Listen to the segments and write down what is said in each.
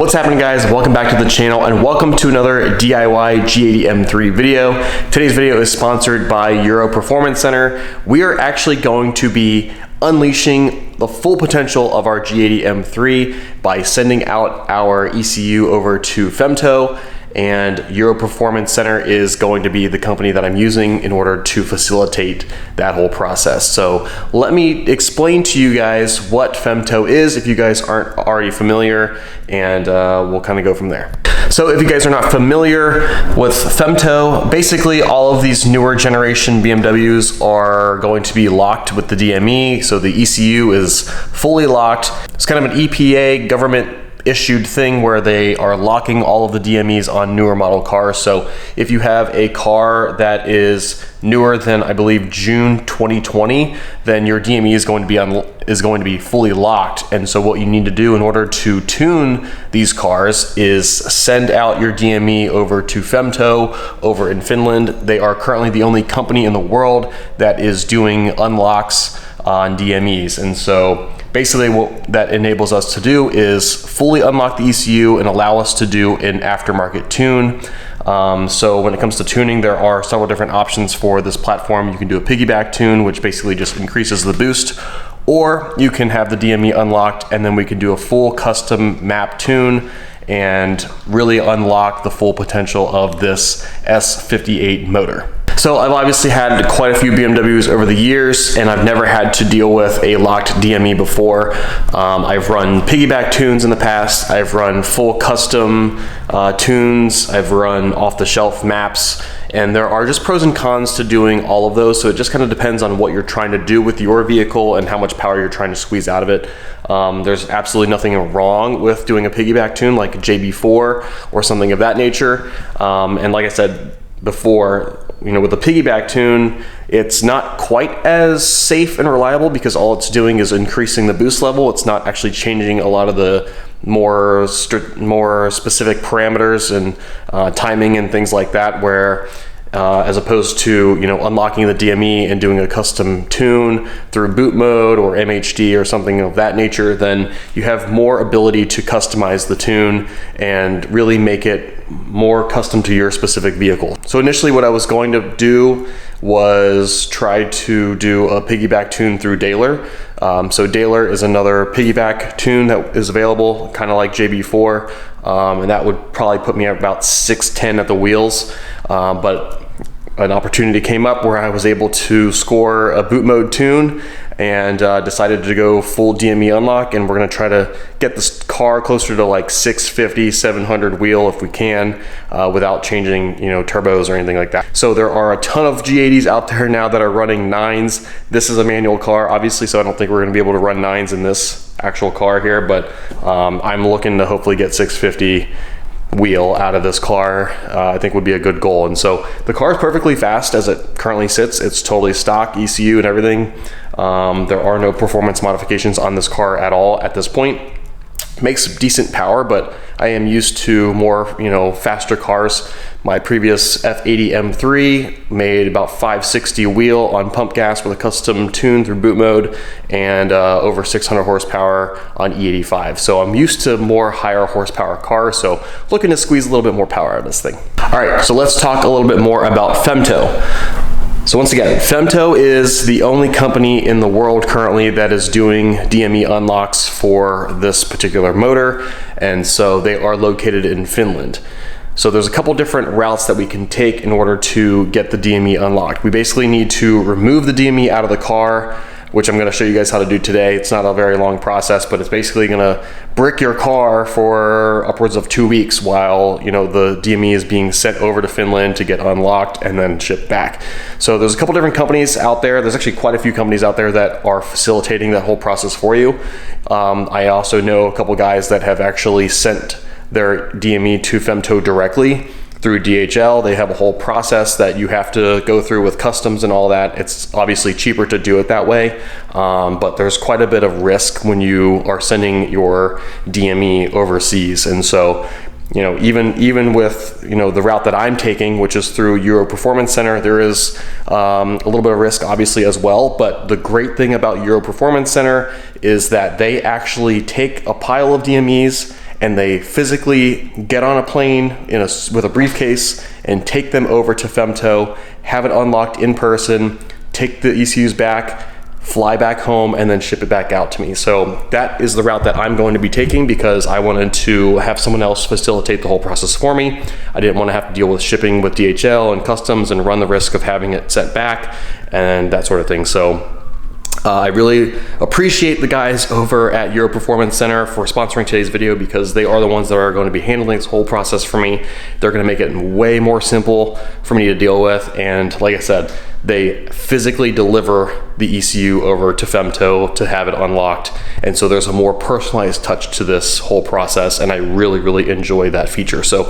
What's happening, guys? Welcome back to the channel and welcome to another DIY G80 M3 video. Today's video is sponsored by Euro Performance Center. We are actually going to be unleashing the full potential of our G80 M3 by sending out our ECU over to FEMTO, and Euro Performance Center is going to be the company that I'm using in order to facilitate that whole process. So let me explain to you guys what FEMTO is if you guys aren't already familiar, and we'll kind of go from there. So if you guys are not familiar with FEMTO, basically all of these newer generation BMWs are going to be locked with the DME. So the ECU is fully locked. It's kind of an EPA government issued thing where they are locking all of the DMEs on newer model cars. So if you have a car that is newer than, I believe, June 2020, then your DME is going to be fully locked. And so what you need to do in order to tune these cars is send out your DME over to FEMTO over in Finland. They are currently the only company in the world that is doing unlocks on DMEs. And so basically what that enables us to do is fully unlock the ECU and allow us to do an aftermarket tune. So when it comes to tuning, there are several different options for this platform. You can do a piggyback tune, which basically just increases the boost, or you can have the DME unlocked and then we can do a full custom map tune and really unlock the full potential of this S58 motor. So I've obviously had quite a few BMWs over the years, and I've never had to deal with a locked DME before. I've run piggyback tunes in the past. I've run full custom tunes. I've run off-the-shelf maps, and there are just pros and cons to doing all of those. So it just kind of depends on what you're trying to do with your vehicle and how much power you're trying to squeeze out of it. There's absolutely nothing wrong with doing a piggyback tune like a JB4 or something of that nature. And like I said before, you know, with the piggyback tune, it's not quite as safe and reliable because all it's doing is increasing the boost level. It's not actually changing a lot of the more specific parameters and timing and things like that, where as opposed to, you know, unlocking the DME and doing a custom tune through boot mode or MHD or something of that nature, then you have more ability to customize the tune and really make it more custom to your specific vehicle. So initially what I was going to do was try to do a piggyback tune through Daler. So Daler is another piggyback tune that is available, kind of like JB4, and that would probably put me at about 610 at the wheels, but an opportunity came up where I was able to score a boot mode tune and decided to go full DME unlock, and we're going to try to get this car closer to like 650, 700 wheel if we can, without changing, you know, turbos or anything like that. So there are a ton of G80s out there now that are running 9s. This is a manual car, obviously, so I don't think we're going to be able to run 9s in this actual car here, but I'm looking to hopefully get 650 wheel out of this car. I think would be a good goal. And so the car is perfectly fast as it currently sits. It's totally stock ECU and everything. There are no performance modifications on this car at all at this point. Makes decent power, but I am used to more, you know, faster cars. My previous F80 M3 made about 560 wheel on pump gas with a custom tune through boot mode, and over 600 horsepower on E85. So I'm used to more higher horsepower cars, so looking to squeeze a little bit more power out of this thing. All right, so let's talk a little bit more about FEMTO. So once again, FEMTO is the only company in the world currently that is doing DME unlocks for this particular motor, and so they are located in Finland. So there's a couple different routes that we can take in order to get the DME unlocked. We basically need to remove the DME out of the car, which I'm going to show you guys how to do today. It's not a very long process, but it's basically going to brick your car for upwards of 2 weeks while, you know, the DME is being sent over to Finland to get unlocked and then shipped back. So there's a couple different companies out there. There's actually quite a few companies out there that are facilitating that whole process for you. I also know a couple guys that have actually sent their DME to FEMTO directly through DHL. They have a whole process that you have to go through with customs and all that. It's obviously cheaper to do it that way, but there's quite a bit of risk when you are sending your DME overseas. And so, you know, even with, you know, the route that I'm taking, which is through Euro Performance Center, there is a little bit of risk obviously as well. But the great thing about Euro Performance Center is that they actually take a pile of DMEs and they physically get on a plane with a briefcase and take them over to FEMTO, have it unlocked in person, take the ECUs back, fly back home, and then ship it back out to me. So that is the route that I'm going to be taking, because I wanted to have someone else facilitate the whole process for me. I didn't want to have to deal with shipping with DHL and customs and run the risk of having it sent back and that sort of thing. So I really appreciate the guys over at Euro Performance Center for sponsoring today's video, because they are the ones that are going to be handling this whole process for me. They're going to make it way more simple for me to deal with. And like I said, they physically deliver the ECU over to FEMTO to have it unlocked. And so there's a more personalized touch to this whole process, and I really, really enjoy that feature. So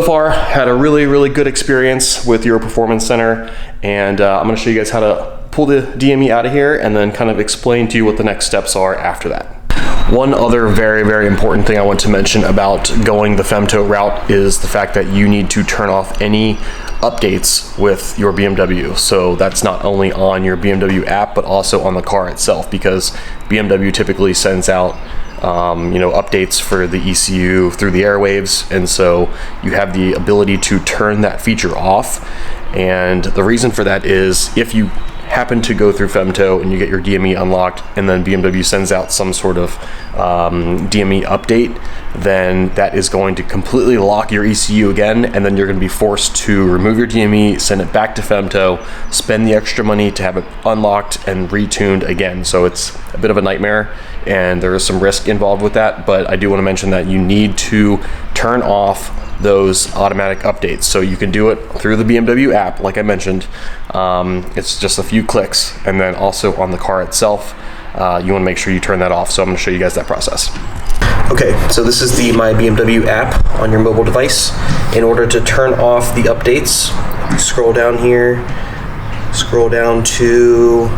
far, had a really, really good experience with Euro Performance Center, and I'm gonna show you guys how to pull the DME out of here and then kind of explain to you what the next steps are after that. One other very, very important thing I want to mention about going the FEMTO route is the fact that you need to turn off any updates with your BMW. So that's not only on your BMW app, but also on the car itself, because BMW typically sends out updates for the ECU through the airwaves, and so you have the ability to turn that feature off. And the reason for that is, if you happen to go through FEMTO and you get your DME unlocked, and then BMW sends out some sort of DME update, then that is going to completely lock your ECU again, and then you're going to be forced to remove your DME, send it back to FEMTO, spend the extra money to have it unlocked and retuned again. So it's a bit of a nightmare, and there is some risk involved with that. But I do want to mention that you need to turn off those automatic updates. So you can do it through the BMW app, like I mentioned. It's just a few clicks, and then also on the car itself, you want to make sure you turn that off. So I'm going to show you guys that process. Okay, so this is the My BMW app on your mobile device. In order to turn off the updates, you scroll down here, scroll down to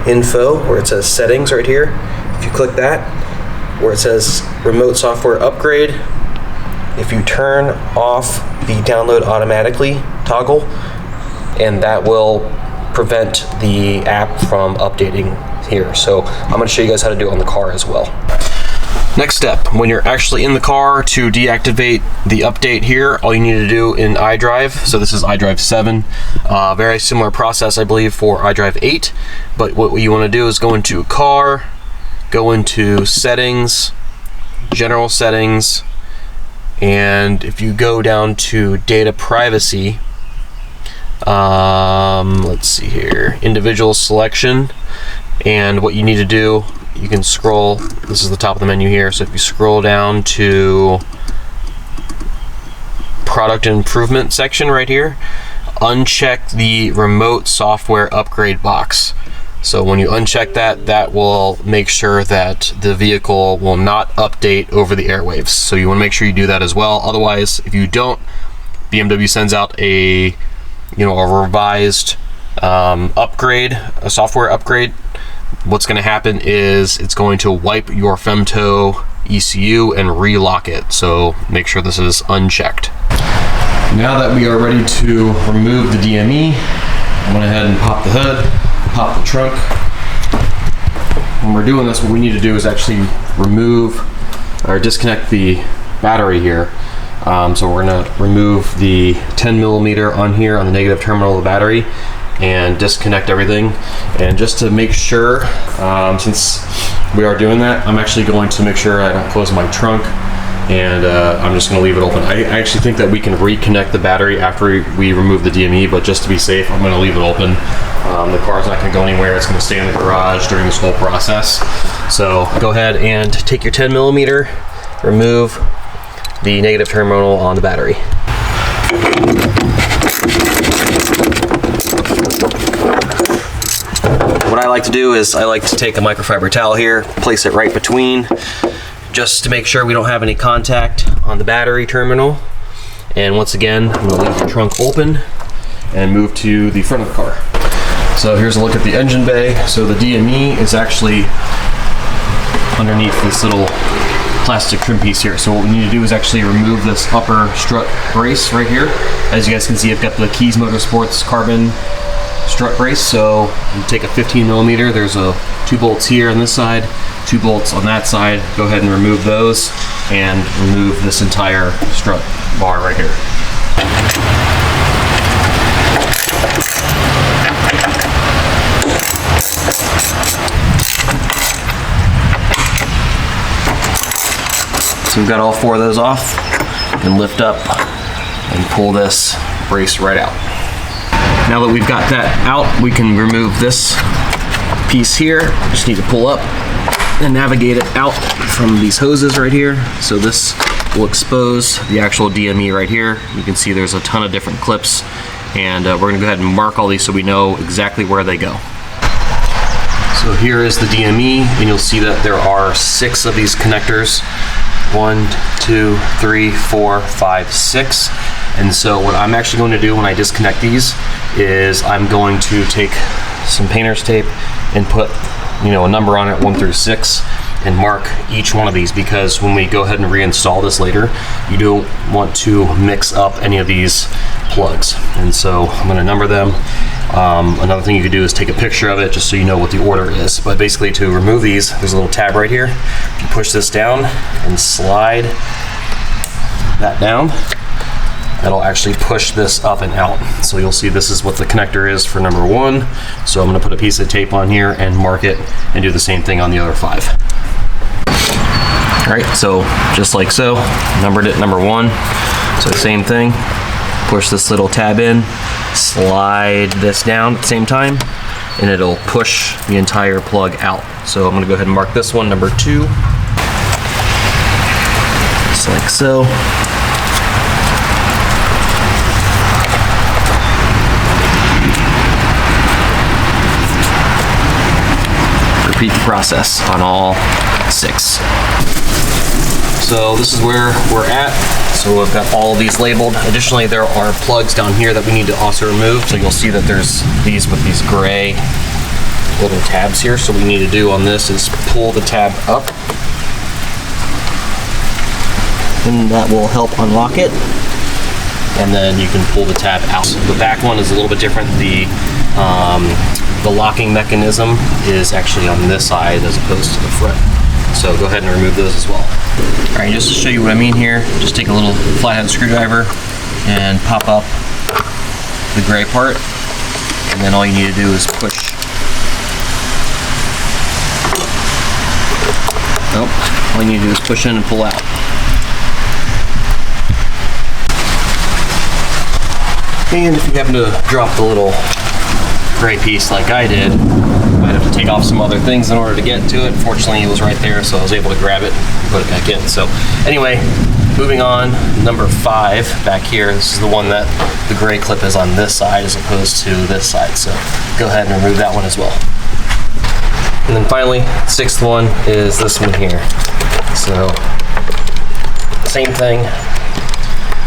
Info, where it says Settings right here. If you click that, where it says Remote Software Upgrade, if you turn off the download automatically toggle, and that will prevent the app from updating here. So I'm going to show you guys how to do it on the car as well. Next step, when you're actually in the car, to deactivate the update here, all you need to do in iDrive, so this is iDrive 7, very similar process I believe for iDrive 8, but what you want to do is go into Car, go into Settings, General Settings, and if you go down to Data Privacy, let's see here, Individual Selection, and what you need to do, you can scroll, this is the top of the menu here, so if you scroll down to Product Improvement section right here, uncheck the Remote Software Upgrade box. So when you uncheck that, that will make sure that the vehicle will not update over the airwaves. So you want to make sure you do that as well. Otherwise, if you don't, BMW sends out a revised upgrade, a software upgrade. What's going to happen is it's going to wipe your FEMTO ECU and relock it. So make sure this is unchecked. Now that we are ready to remove the DME, I went ahead and popped the hood, pop the trunk. When we're doing this, what we need to do is actually remove or disconnect the battery here. So we're going to remove the 10mm on here on the negative terminal of the battery and disconnect everything. And just to make sure, since we are doing that, I'm actually going to make sure I don't close my trunk, and I'm just going to leave it open. I actually think that we can reconnect the battery after we remove the DME, but just to be safe, I'm going to leave it open. The car's not going to go anywhere. It's going to stay in the garage during this whole process. So go ahead and take your 10mm, remove the negative terminal on the battery. What I like to do is I like to take a microfiber towel here, place it right between, just to make sure we don't have any contact on the battery terminal. And once again, I'm going to leave the trunk open and move to the front of the car. So here's a look at the engine bay. So the DME is actually underneath this little plastic trim piece here. So what we need to do is actually remove this upper strut brace right here. As you guys can see, I've got the Keys Motorsports carbon strut brace. So you take a 15mm, there's 2 bolts here on this side, 2 bolts on that side. Go ahead and remove those and remove this entire strut bar right here. So we've got all 4 of those off. You can lift up and pull this brace right out. Now that we've got that out, we can remove this piece here. Just need to pull up and navigate it out from these hoses right here. So this will expose the actual DME right here. You can see there's a ton of different clips, and we're gonna go ahead and mark all these so we know exactly where they go. So here is the DME, and you'll see that there are 6 of these connectors. 1, 2, 3, 4, 5, 6. And so what I'm actually going to do when I disconnect these is I'm going to take some painter's tape and put, you know, a number on it, 1 through 6, and mark each one of these, because when we go ahead and reinstall this later, you don't want to mix up any of these plugs. And so I'm going to number them. Another thing you could do is take a picture of it just so you know what the order is. But basically, to remove these, there's a little tab right here. If you push this down and slide that down, that'll actually push this up and out. So you'll see this is what the connector is for number 1. So I'm going to put a piece of tape on here and mark it, and do the same thing on the other 5. All right, so just like so, numbered it number 1. So same thing, push this little tab in, slide this down at the same time, and it'll push the entire plug out. So I'm gonna go ahead and mark this one number 2. Just like so. Repeat the process on all 6. So this is where we're at. So we've got all of these labeled. Additionally, there are plugs down here that we need to also remove. So you'll see that there's these with these gray little tabs here. So what we need to do on this is pull the tab up, and that will help unlock it. And then you can pull the tab out. The back one is a little bit different. The locking mechanism is actually on this side as opposed to the front. So go ahead and remove those as well. All right, just to show you what I mean here, just take a little flathead screwdriver and pop up the gray part, and then all you need to do is push. Nope, all you need to do is push in and pull out. And if you happen to drop the little gray piece like I did, you might have to take off some other things in order to get to it. Fortunately, it was right there, so I was able to grab it and put it back in. So anyway, moving on, number 5 back here. This is the one that the gray clip is on this side as opposed to this side. So go ahead and remove that one as well. And then finally, 6th one is this one here. So same thing,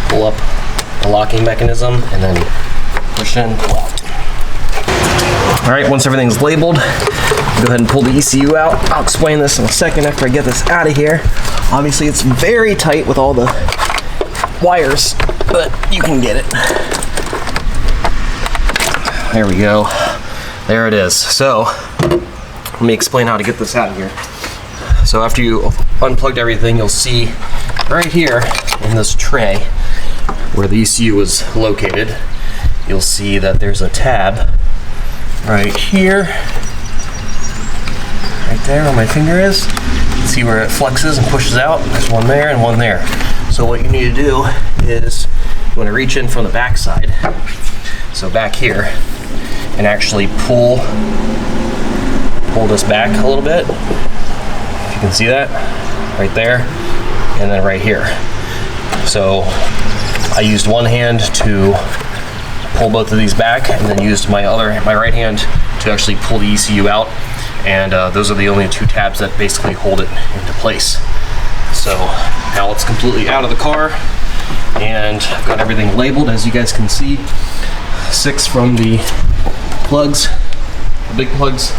pull up the locking mechanism and then push in, pull out. All right, once everything's labeled, go ahead and pull the ECU out. I'll explain this in a second after I get this out of here. Obviously, it's very tight with all the wires, but you can get it. There we go. There it is. So let me explain how to get this out of here. So after you unplugged everything, you'll see right here in this tray where the ECU is located, you'll see that there's a tab right here, right there where my finger is. You can see where it flexes and pushes out. There's one there and one there. So what you need to do is you want to reach in from the back side, so back here, and actually pull this back a little bit. If you can see that, right there, and then right here. So I used one hand to pull both of these back, and then used my right hand to actually pull the ECU out, and those are the only 2 tabs that basically hold it into place. So now it's completely out of the car, and I've got everything labeled, as you guys can see. 6 from the plugs, the big plugs,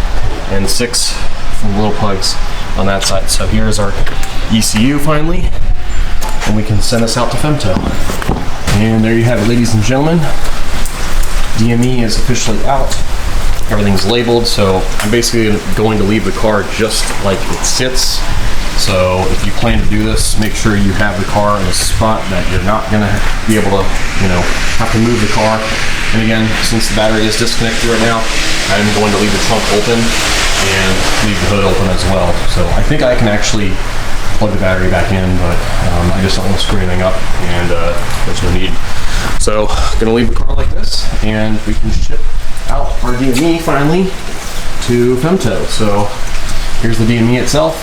and 6 from the little plugs on that side. So here's our ECU finally, and we can send this out to FEMTO. And there you have it, ladies and gentlemen. DME is officially out. everything's labeled. So I'm basically going to leave the car just like it sits. So if you plan to do this, make sure you have the car in a spot that you're not gonna be able to, have to move the car. And again, since the battery is disconnected right now, I'm going to leave the trunk open and leave the hood open as well. So I think I can actually plug the battery back in, but I just don't want to screw anything up, and there's no need. So I'm gonna leave the car like this, and we can ship out our DME finally to FEMTO. So here's the DME itself,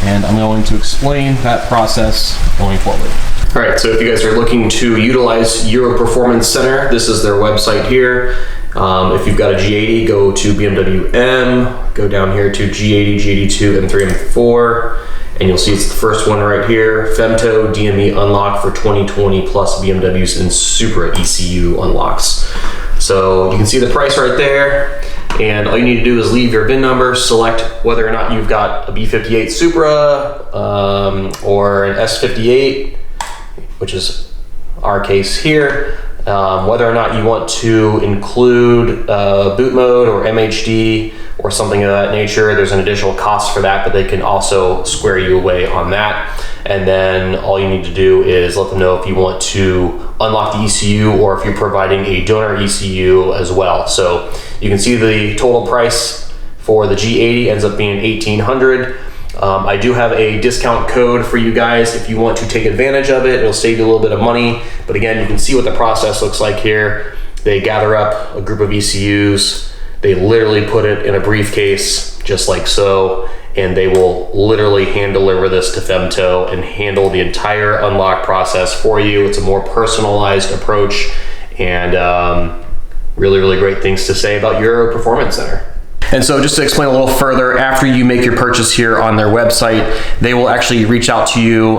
and I'm going to explain that process going forward. All right, so if you guys are looking to utilize Euro Performance Center, this is their website here. If you've got a G80, go to BMW M, go down here to G80, G82, M3, M4, and you'll see it's the first one right here, FEMTO DME unlock for 2020 plus BMWs and Supra ECU unlocks. So you can see the price right there, and all you need to do is leave your VIN number, select whether or not you've got a B58 Supra or an S58, which is our case here, whether or not you want to include boot mode or MHD or something of that nature. There's an additional cost for that, but they can also square you away on that. And then all you need to do is let them know if you want to unlock the ECU or if you're providing a donor ECU as well. So you can see the total price for the G80 ends up being $1,800. I do have a discount code for you guys if you want to take advantage of it. It'll save you a little bit of money. But again, you can see what the process looks like here. They gather up a group of ECUs. They literally put it in a briefcase, just like so, and they will literally hand deliver this to FEMTO and handle the entire unlock process for you. It's a more personalized approach, and really, really great things to say about Euro Performance Center. And so just to explain a little further, after you make your purchase here on their website, they will actually reach out to you,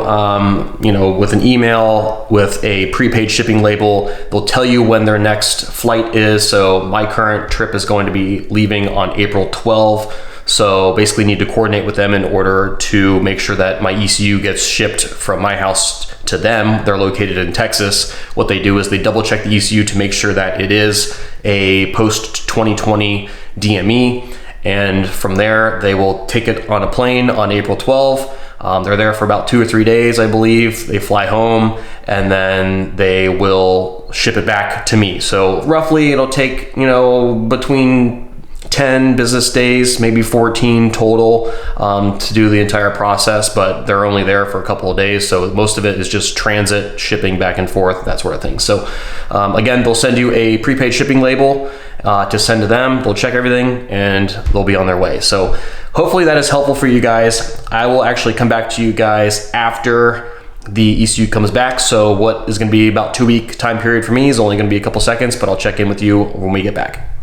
with an email with a prepaid shipping label. They'll tell you when their next flight is. So my current trip is going to be leaving on April 12th. So basically need to coordinate with them in order to make sure that my ECU gets shipped from my house to them. They're located in Texas. What they do is they double check the ECU to make sure that it is a post 2020 DME, and from there they will take it on a plane on April 12th. They're there for about 2 or 3 days, I believe. They fly home, and then they will ship it back to me. So roughly it'll take, between 10 business days, maybe 14 total, to do the entire process, but they're only there for a couple of days. So most of it is just transit, shipping back and forth, that sort of thing. So again, they'll send you a prepaid shipping label to send to them. They'll check everything and they'll be on their way. So hopefully that is helpful for you guys. I will actually come back to you guys after the ECU comes back. So what is going to be about 2-week time period for me is only going to be a couple seconds, but I'll check in with you when we get back.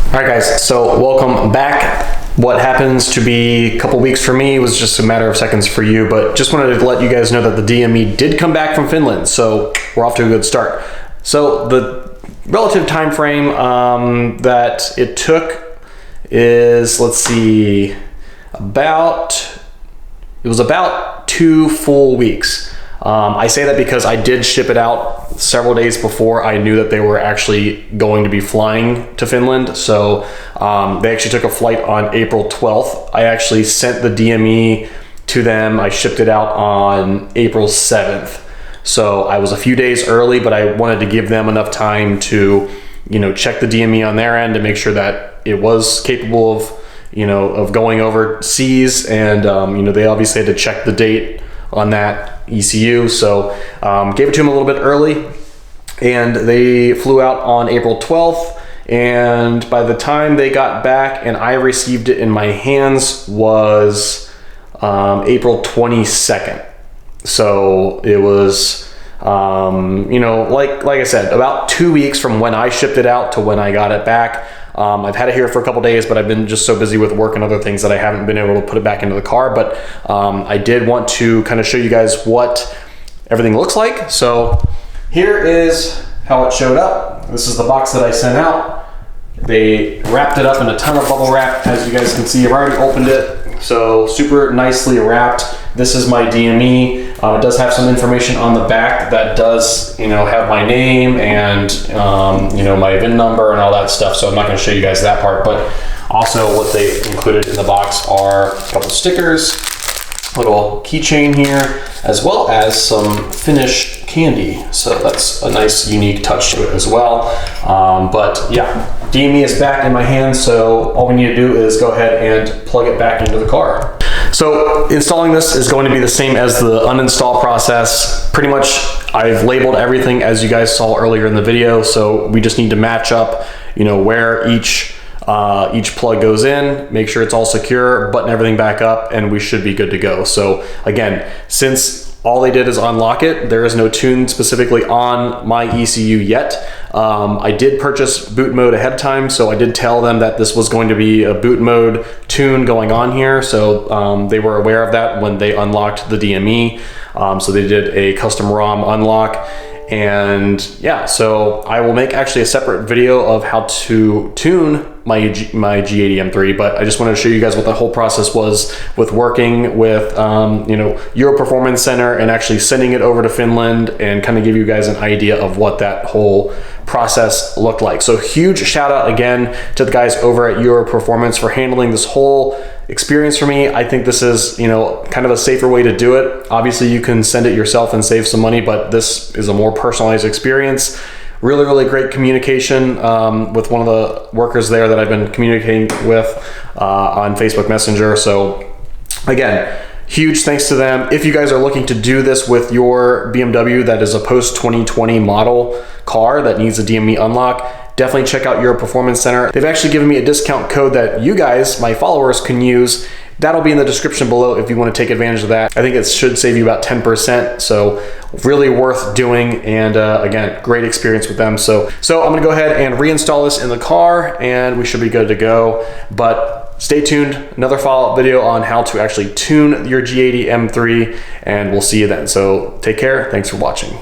All right, guys, so welcome back. What happens to be a couple weeks for me was just a matter of seconds for you, but just wanted to let you guys know that the DME did come back from Finland, so we're off to a good start. So the relative time frame that it took is, let's see, it was about 2 full weeks. I say that because I did ship it out several days before I knew that they were actually going to be flying to Finland. So they actually took a flight on April 12th. I actually sent the DME to them. I shipped it out on April 7th. So I was a few days early, but I wanted to give them enough time to, check the DME on their end to make sure that it was capable of going overseas. And, they obviously had to check the date on that ECU. So gave it to them a little bit early, and they flew out on April 12th. And by the time they got back and I received it in my hands was April 22nd. So it was, like I said, about 2 weeks from when I shipped it out to when I got it back. I've had it here for a couple days, but I've been just so busy with work and other things that I haven't been able to put it back into the car. But I did want to kind of show you guys what everything looks like. So here is how it showed up. This is the box that I sent out. They wrapped it up in a ton of bubble wrap. As you guys can see, I've already opened it. So super nicely wrapped. This is my DME. It does have some information on the back that does, have my name and, my VIN number and all that stuff. So I'm not going to show you guys that part, but also what they included in the box are a couple stickers, little keychain here, as well as some Finnish candy. So that's a nice unique touch to it as well. But yeah, DME is back in my hand, so all we need to do is go ahead and plug it back into the car. So installing this is going to be the same as the uninstall process. Pretty much I've labeled everything as you guys saw earlier in the video, so we just need to match up, where each plug goes in, make sure it's all secure, button everything back up, and we should be good to go. So again, since all they did is unlock it, there is no tune specifically on my ECU yet. I did purchase boot mode ahead of time, so I did tell them that this was going to be a boot mode tune going on here, so they were aware of that when they unlocked the DME. So they did a custom ROM unlock. And yeah, so I will make actually a separate video of how to tune my G80 M3, but I just wanted to show you guys what the whole process was with working with Euro Performance Center and actually sending it over to Finland, and kind of give you guys an idea of what that whole process looked like. So huge shout out again to the guys over at Euro Performance for handling this whole experience for me. I think this is, kind of a safer way to do it. Obviously you can send it yourself and save some money, but this is a more personalized experience. Really, really great communication with one of the workers there that I've been communicating with on Facebook Messenger. So again, huge thanks to them. If you guys are looking to do this with your BMW that is a post 2020 model car that needs a DME unlock, definitely check out your Performance Center. They've actually given me a discount code that you guys, my followers, can use. That'll be in the description below if you want to take advantage of that. I think it should save you about 10%, so really worth doing, and again, great experience with them. So I'm gonna go ahead and reinstall this in the car, and we should be good to go. But stay tuned, another follow-up video on how to actually tune your G80 M3, and we'll see you then. So take care, thanks for watching.